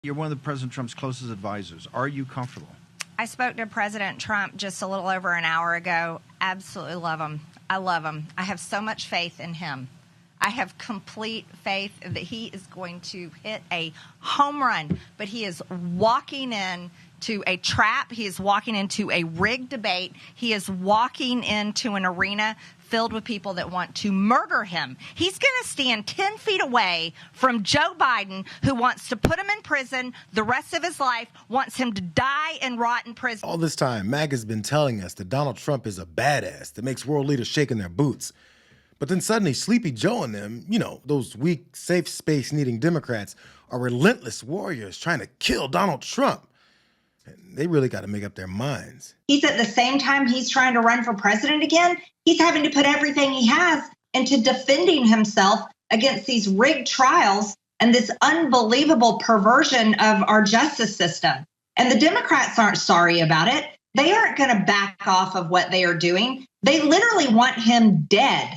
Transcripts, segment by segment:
You're one of the President Trump's closest advisors. Are you comfortable? I spoke to President Trump just a little over an hour ago. Absolutely love him. I love him. I have so much faith in him. I have complete faith that he is going to hit a home run, but he is walking in to a trap. He is walking into a rigged debate. He is walking into an arena filled with people that want to murder him. He's going to stand 10 feet away from Joe Biden, who wants to put him in prison the rest of his life, wants him to die and rot in prison. All this time, MAGA's been telling us that Donald Trump is a badass that makes world leaders shake in their boots. But then suddenly Sleepy Joe and them, those weak, safe space needing Democrats, are relentless warriors trying to kill Donald Trump. And they really got to make up their minds. He's at the same time he's trying to run for president again, he's having to put everything he has into defending himself against these rigged trials and this unbelievable perversion of our justice system. And the Democrats aren't sorry about it. They aren't going to back off of what they are doing. They literally want him dead.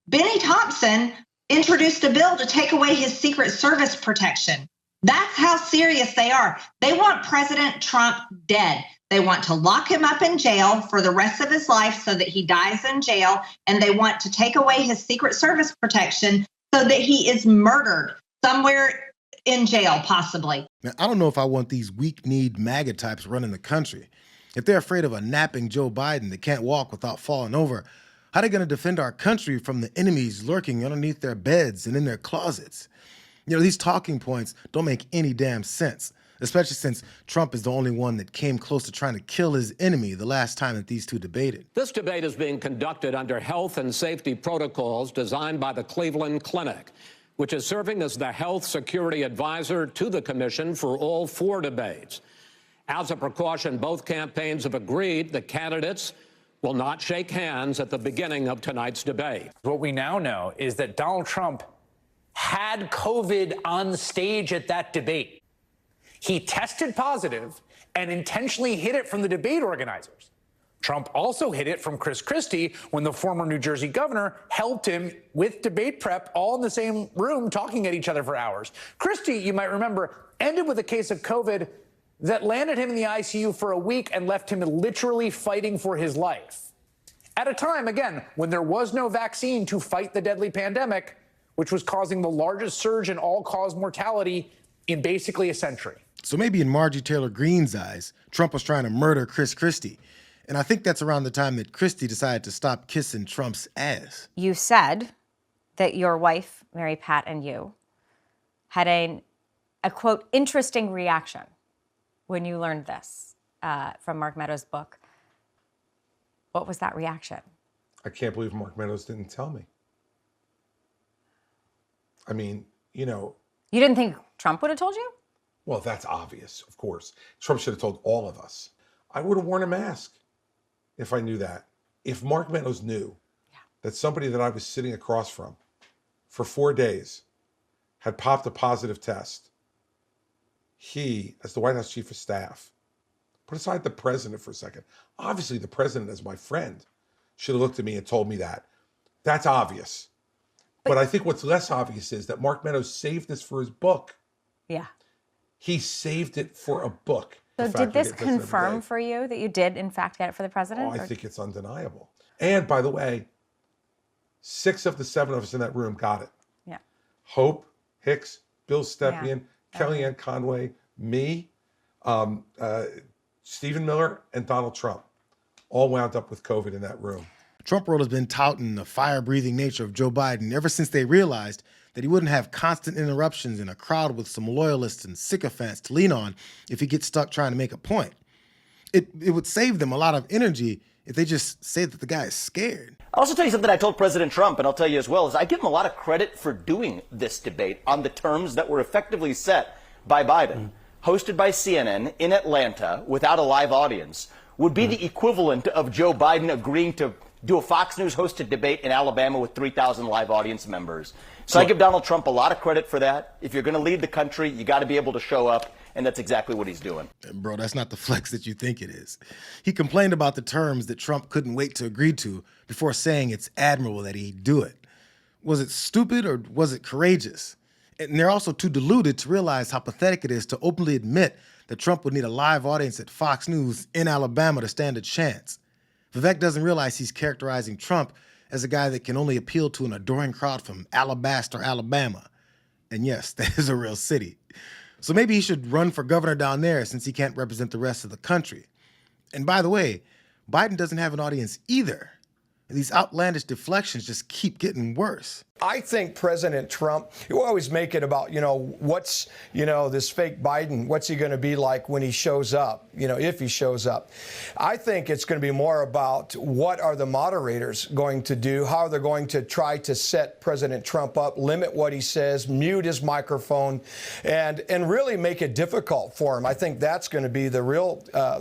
Benny Thompson introduced a bill to take away his Secret Service protection. That's how serious they are. They want President Trump dead. They want to lock him up in jail for the rest of his life so that he dies in jail. And they want to take away his Secret Service protection so that he is murdered somewhere in jail, possibly. Now, I don't know if I want these weak-kneed MAGA types running the country. If they're afraid of a napping Joe Biden that can't walk without falling over, how are they going to defend our country from the enemies lurking underneath their beds and in their closets? These talking points don't make any damn sense, especially since Trump is the only one that came close to trying to kill his enemy the last time that these two debated. This debate is being conducted under health and safety protocols designed by the Cleveland Clinic, which is serving as the health security advisor to the commission for all 4 debates. As a precaution, both campaigns have agreed the candidates will not shake hands at the beginning of tonight's debate. What we now know is that Donald Trump had COVID on stage at that debate. He tested positive and intentionally hid it from the debate organizers. Trump also hid it from Chris Christie when the former New Jersey governor helped him with debate prep, all in the same room talking at each other for hours. Christie, you might remember, ended with a case of COVID that landed him in the ICU for a week and left him literally fighting for his life. At a time, again, when there was no vaccine to fight the deadly pandemic, which was causing the largest surge in all-cause mortality in basically a century. So maybe in Marjorie Taylor Greene's eyes, Trump was trying to murder Chris Christie. And I think that's around the time that Christie decided to stop kissing Trump's ass. You said that your wife, Mary Pat, and you had a quote, interesting reaction when you learned this from Mark Meadows' book. What was that reaction? I can't believe Mark Meadows didn't tell me. I mean, You didn't think Trump would have told you? Well, that's obvious, of course. Trump should have told all of us. I would have worn a mask if I knew that. If Mark Meadows knew that somebody that I was sitting across from for 4 days had popped a positive test, he, as the White House Chief of Staff, put aside the president for a second. Obviously, the president, as my friend, should have looked at me and told me that. That's obvious. But I think what's less obvious is that Mark Meadows saved this for his book. Yeah. He saved it for a book. So did this confirm for you that you did, in fact, get it for the president? Oh, I think it's undeniable. And by the way, 6 of the 7 of us in that room got it. Yeah. Hope Hicks, Bill Stepien, Kellyanne Conway, me, Stephen Miller, and Donald Trump all wound up with COVID in that room. Trump world has been touting the fire-breathing nature of Joe Biden ever since they realized that he wouldn't have constant interruptions in a crowd with some loyalists and sycophants to lean on if he gets stuck trying to make a point. It would save them a lot of energy if they just say that the guy is scared. I'll also tell you something I told President Trump, and I'll tell you as well, is I give him a lot of credit for doing this debate on the terms that were effectively set by Biden. Hosted by CNN in Atlanta without a live audience would be the equivalent of Joe Biden agreeing to do a Fox News hosted debate in Alabama with 3,000 live audience members. So I give Donald Trump a lot of credit for that. If you're going to lead the country, you got to be able to show up, and that's exactly what he's doing. Bro, that's not the flex that you think it is. He complained about the terms that Trump couldn't wait to agree to before saying it's admirable that he'd do it. Was it stupid or was it courageous? And they're also too deluded to realize how pathetic it is to openly admit that Trump would need a live audience at Fox News in Alabama to stand a chance. Vivek doesn't realize he's characterizing Trump as a guy that can only appeal to an adoring crowd from Alabaster, Alabama. And yes, that is a real city. So maybe he should run for governor down there since he can't represent the rest of the country. And by the way, Biden doesn't have an audience either. These outlandish deflections just keep getting worse. I think President Trump, you always make it about, what's, this fake Biden, what's he going to be like when he shows up, if he shows up. I think it's going to be more about what are the moderators going to do, how they're going to try to set President Trump up, limit what he says, mute his microphone, and really make it difficult for him. I think that's going to be the real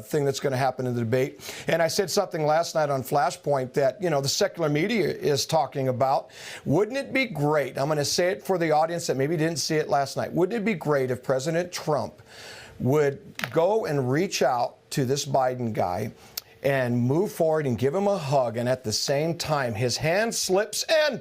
thing that's going to happen in the debate. And I said something last night on Flashpoint that, the secular media is talking about. Wouldn't it be great? I'm going to say it for the audience that maybe didn't see it last night. Wouldn't it be great if President Trump would go and reach out to this Biden guy and move forward and give him a hug, and at the same time his hand slips and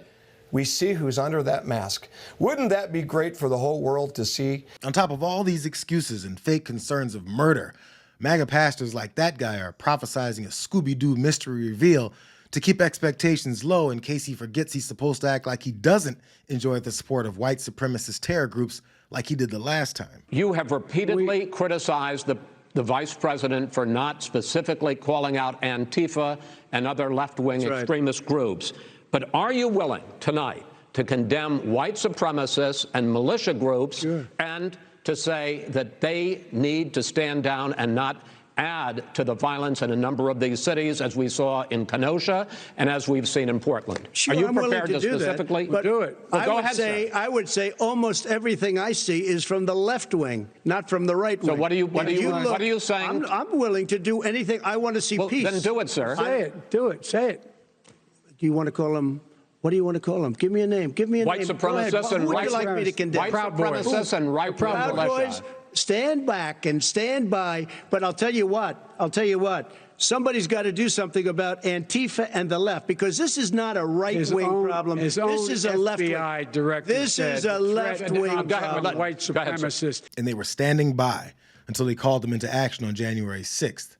we see who's under that mask? Wouldn't that be great for the whole world to see? On top of all these excuses and fake concerns of murder, MAGA pastors like that guy are prophesizing a Scooby-Doo mystery reveal to keep expectations low in case he forgets he's supposed to act like he doesn't enjoy the support of white supremacist terror groups like he did the last time. You have repeatedly criticized the vice president for not specifically calling out Antifa and other left-wing extremist groups. But are you willing tonight to condemn white supremacists and militia groups and to say that they need to stand down and not add to the violence in a number of these cities, as we saw in Kenosha and as we've seen in Portland? Sure, are you I'm prepared willing to do specifically do it? Well, go ahead, sir. I would say almost everything I see is from the left wing, not from the right wing. So what are you saying? I'm willing to do anything. I want to see peace. Then do it, sir. Say it. Do it. Say it. Do you want to call him? What do you want to call him? Give me a name. Give me a white name. Supremacists and white like me to condemn? White supremacists and right Proud Boys. Stand back and stand by. But I'll tell you what. Somebody's got to do something about Antifa and the left, because this is not a right-wing problem. This is a left-wing. This is a left-wing problem. White supremacist. And they were standing by until he called them into action on January 6th.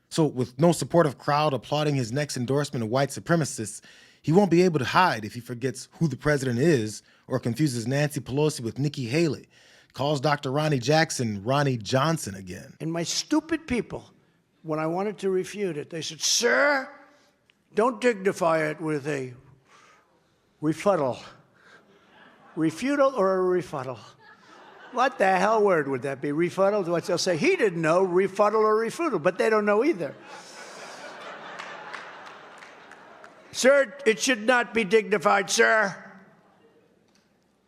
So with no supportive crowd applauding his next endorsement of white supremacists, he won't be able to hide if he forgets who the president is or confuses Nancy Pelosi with Nikki Haley, calls Dr. Ronnie Jackson Ronnie Johnson again. And my stupid people, when I wanted to refute it, they said, sir, don't dignify it with a refutal. Refutal or a refutal? What the hell word would that be? Refutal? What they'll say, he didn't know refutal or refutal, but they don't know either. Sir, it should not be dignified, sir.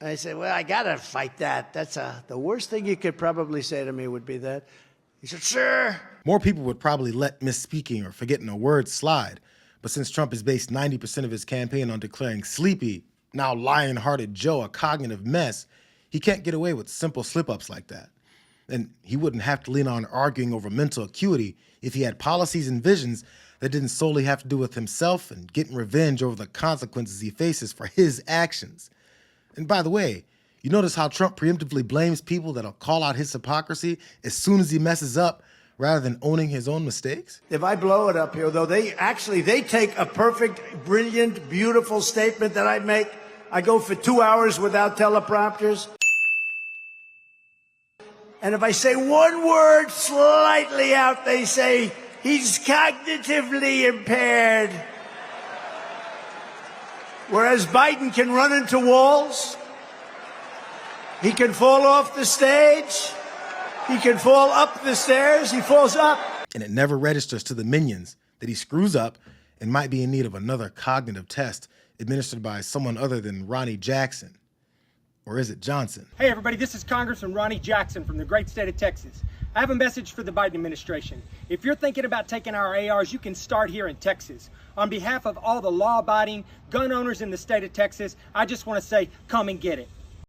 I said, well, I got to fight that. That's the worst thing you could probably say to me would be that. He said, sir. More people would probably let misspeaking or forgetting a word slide. But since Trump has based 90% of his campaign on declaring Sleepy, now lion-hearted Joe, a cognitive mess, he can't get away with simple slip-ups like that. And he wouldn't have to lean on arguing over mental acuity if he had policies and visions that didn't solely have to do with himself and getting revenge over the consequences he faces for his actions. And by the way, you notice how Trump preemptively blames people that'll call out his hypocrisy as soon as he messes up, rather than owning his own mistakes? If I blow it up here, though, they take a perfect, brilliant, beautiful statement that I make. I go for 2 hours without teleprompters. And if I say one word slightly out, they say, he's cognitively impaired. Whereas Biden can run into walls, he can fall off the stage, he can fall up the stairs, he falls up. And it never registers to the minions that he screws up and might be in need of another cognitive test administered by someone other than Ronnie Jackson. Or is it Johnson? Hey everybody, this is Congressman Ronnie Jackson from the great state of Texas. I have a message for the Biden administration. If you're thinking about taking our ARs, you can start here in Texas. On behalf of all the law-abiding gun owners in the state of Texas, I just want to say, come and get it.